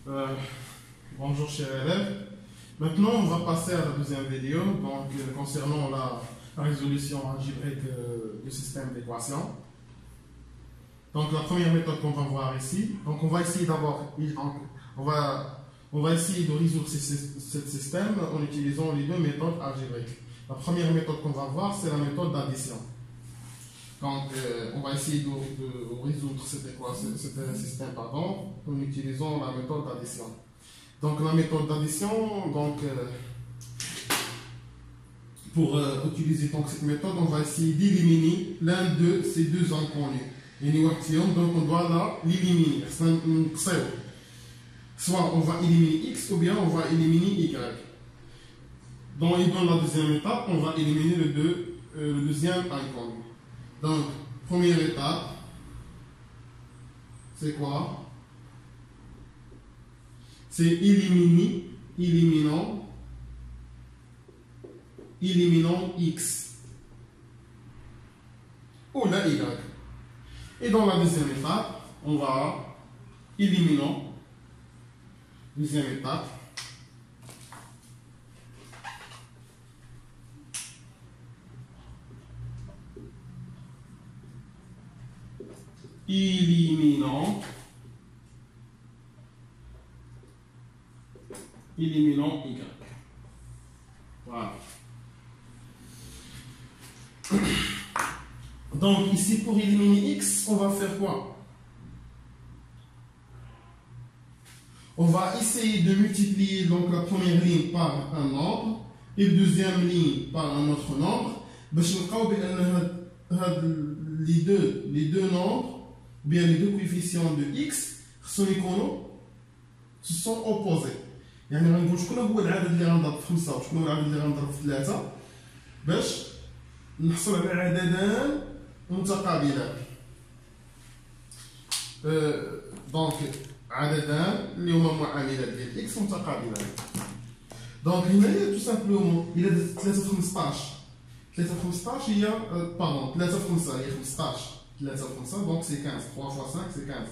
Euh, Bonjour chers élèves. Maintenant on va passer à la deuxième vidéo concernant la résolution algébrique du système d'équations. Donc la première méthode qu'on va voir ici, donc on va essayer d'abord, on va essayer de résoudre ce système en utilisant les deux méthodes algébriques. La première méthode qu'on va voir, c'est la méthode d'addition. Donc, on va essayer de résoudre ce système en utilisant la méthode d'addition. Donc, la méthode d'addition, pour utiliser cette méthode, on va essayer d'éliminer l'un de ces deux inconnus. Donc, on doit l'éliminer. Soit on va éliminer x ou bien on va éliminer y. Dans la deuxième étape, on va éliminer le deuxième inconnu. Donc, première étape, c'est quoi? C'est éliminant x ou la y. Et dans la deuxième étape, on va éliminer deuxième étape. Éliminant y. Voilà. Donc ici pour éliminer x, on va faire quoi? On va essayer de multiplier donc la première ligne par un nombre et la deuxième ligne par un autre nombre. Les deux nombres, ou bien les deux coefficients de x se sont opposés. يعني غنقول شكون هو العدد اللي غنضرب في 5 وشكون هو العدد اللي غنضرب في 3 باش نحصل على عددان متقابلان. دونك عددان اللي هما معاملات ديال اكس متقابلان. دونك هنايا تو سامبلومون الى درت 3 في 15 3 في 15 هي باردون 3 في 5 هي 15 3 في 5 donc c'est 15 3 fois 5 c'est 15.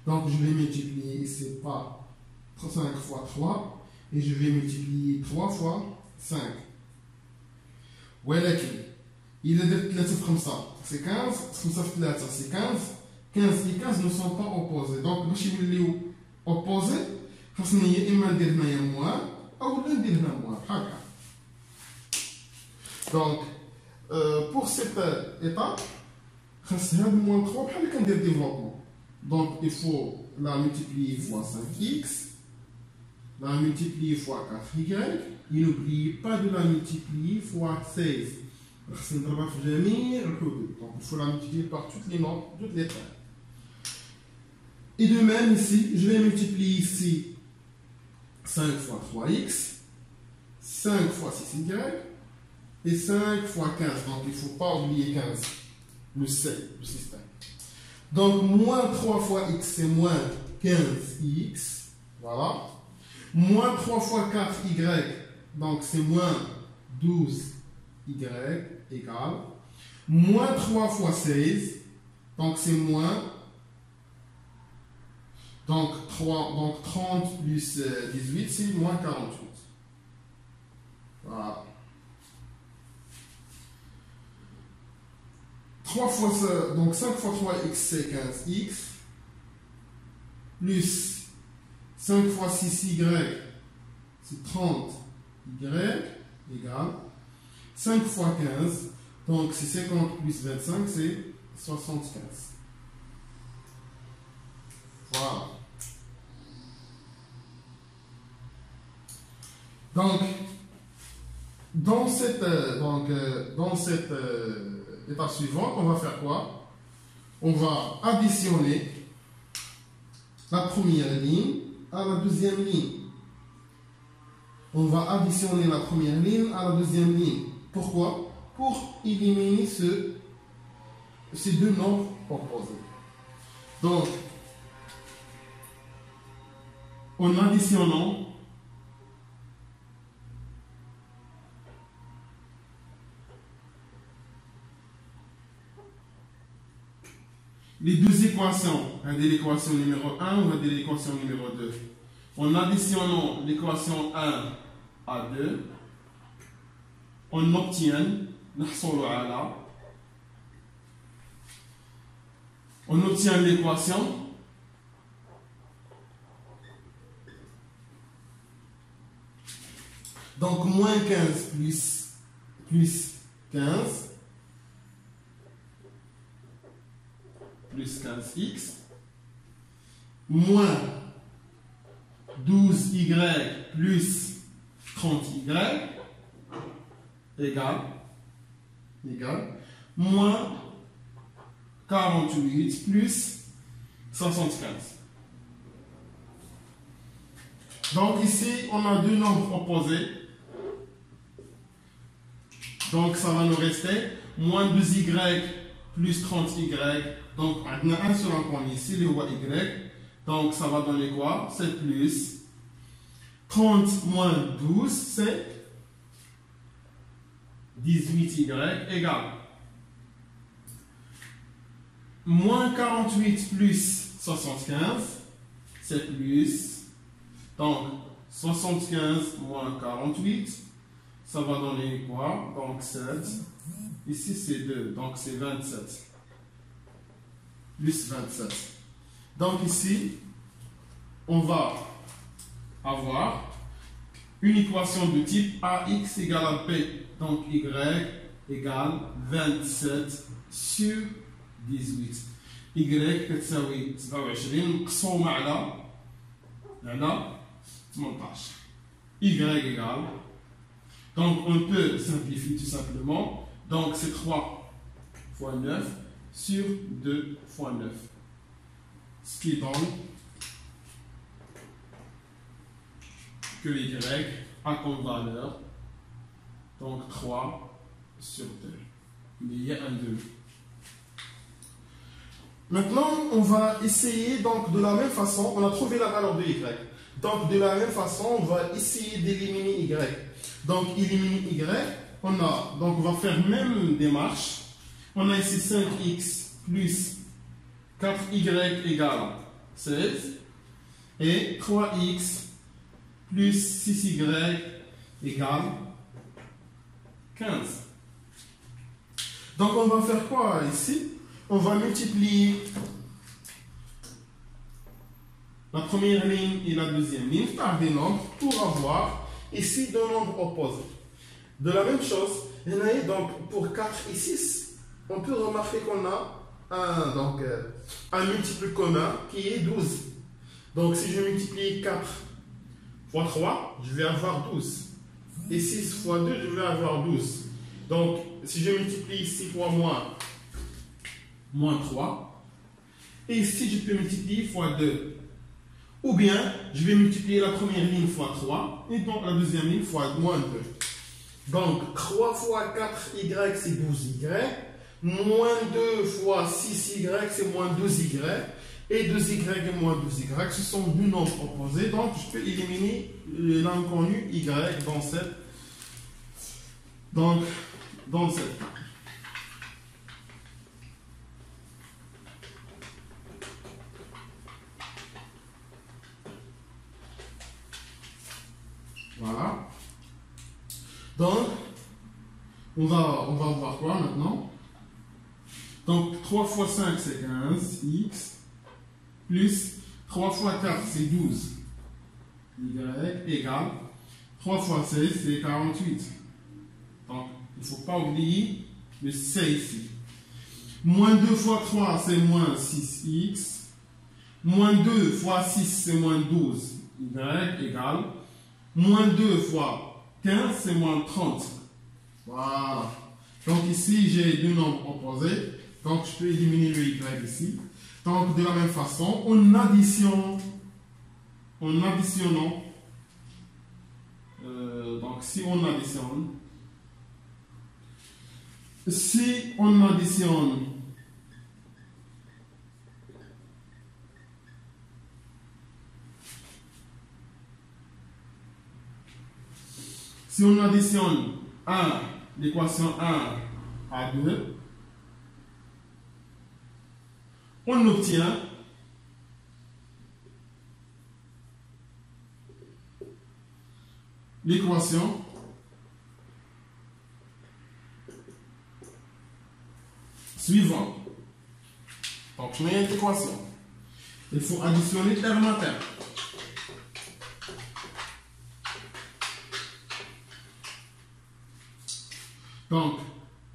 Donc je vais multiplier ici par 5 fois 3 et je vais multiplier 3 fois 5. ولكن إذا درت 3 في 5 c'est 15 5 في 3 c'est 15 15 et 15 ne sont pas opposés. Donc باش يوليو opposés خاصني يا إما ندير هنايا موان أو ندير هنا موان بحال هكا. Donc pour cette étape خاص هاد موان 3 بحال اللي كندير développement. Donc il faut la multiplier fois 5x, la multiplier fois 4y, et n'oubliez pas de la multiplier fois 16. Donc il faut la multiplier par toutes les nombres, toutes les termes. Et de même ici, je vais multiplier ici 5 fois 3x, 5 fois 6y, et 5 fois 15. Donc il ne faut pas oublier 15, le système. Donc, moins 3 fois x, c'est moins 15x. Voilà. Moins 3 fois 4y, donc c'est moins 12y égale. Moins 3 fois 16, donc c'est moins. Donc 30 plus 18, c'est moins 48. Voilà. 3 fois ça, donc 5 fois 3x c'est 15x, plus 5 fois 6y c'est 30y égale 5 fois 15, donc c'est 50 plus 25 c'est 75. Voilà. Donc, dans cette étape suivante, on va faire quoi? On va additionner la première ligne à la deuxième ligne. On va additionner la première ligne à la deuxième ligne. Pourquoi? Pour éliminer ces deux nombres opposés. Donc, en additionnant les deux équations, l'équation numéro 1 ou l'équation numéro 2. En additionnant l'équation 1 à 2, on obtient l'équation donc moins 15 plus 15 plus 15x moins 12y plus 30y égale moins 48 plus 75. Donc ici, on a deux nombres opposés. Donc ça va nous rester moins 2y plus 30y. Donc on a un seul inconnu ici, le y. Donc ça va donner quoi? C'est plus 30 moins 12, c'est 18y égale moins 48 plus 75, c'est plus, donc 75 moins 48, ça va donner quoi? Donc 7, ici c'est 2, donc c'est 27, plus 27. Donc ici, on va avoir une équation de type AX égale à B. Donc Y égale 27 sur 18. Y كتساوي 27 مقسومة على 18. Y égale. Donc on peut simplifier tout simplement. Donc c'est 3 fois 9 sur 2 fois 9. Ce qui donne que Y a comme valeur donc 3 sur 2. Il y a un 2. Maintenant, on va essayer donc de la même façon, on a trouvé la valeur de Y. Donc de la même façon, on va essayer d'éliminer Y. Donc éliminer Y, on va faire même démarche. On a ici 5x plus 4y égale 16 et 3x plus 6y égale 15. Donc on va faire quoi ici? On va multiplier la première ligne et la deuxième ligne par des nombres pour avoir ici deux nombres opposés. De la même chose, donc pour 4 et 6, on peut remarquer qu'on a un multiple commun qui est 12. Donc si je multiplie 4 fois 3, je vais avoir 12. Et 6 fois 2, je vais avoir 12. Donc si je multiplie 6 fois moins 3, et ici je peux multiplier fois 2. Ou bien, je vais multiplier la première ligne fois 3, et donc la deuxième ligne fois moins 2. Donc, 3 fois 4y, c'est 12y. Moins 2 fois 6y, c'est moins 2y. Et 2y et moins 2y, ce sont deux nombres opposés. Donc, je peux éliminer l'inconnu y dans cette. Donc, dans cette. Voilà. Donc, on va voir quoi maintenant? Donc, 3 fois 5, c'est 15, x, plus 3 fois 4, c'est 12, y, égale 3 fois 16, c'est 48. Donc, il ne faut pas oublier le c ici. Moins 2 fois 3, c'est moins 6x. Moins 2 fois 6, c'est moins 12, y, égale moins 2 fois 15, c'est moins 30. Voilà. Donc ici, j'ai deux nombres opposés. Donc je peux éliminer le y ici. Donc de la même façon, en additionnant, donc si on additionne Si on additionne l'équation 1 à 2, on obtient l'équation suivante. Donc, je mets une équation. Il faut additionner terme à terme. Donc,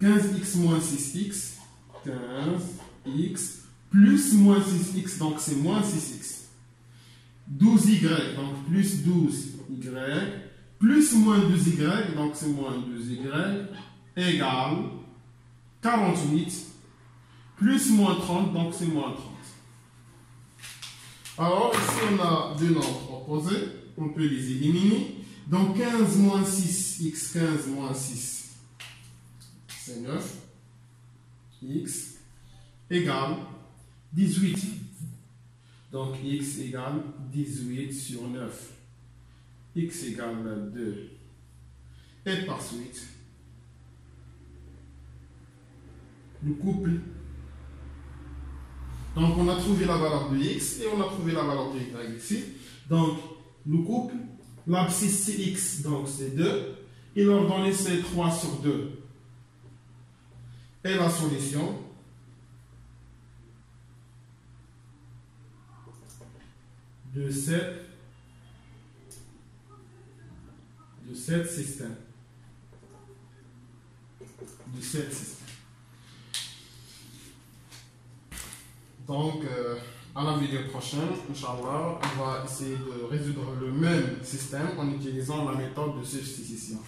15x moins 6x, 15x plus moins 6x, donc c'est moins 6x. 12y, donc plus 12y, plus moins 2y, donc c'est moins 2y, égale 48, plus moins 30, donc c'est moins 30. Alors, ici, on a deux nombres opposés, on peut les éliminer. Donc, 15 moins 6x, 15 moins 6, c'est 9. X égale 18. Donc, x égale 18 sur 9. X égale 2. Et par suite, le couple. Donc, on a trouvé la valeur de x et on a trouvé la valeur de y ici. Donc, le couple, l'abscisse c'est x, donc c'est 2. Et l'ordonnée c'est 3 sur 2. Et la solution de cette système. Donc, à la vidéo prochaine, Inch'Allah, on va essayer de résoudre le même système en utilisant la méthode de substitution.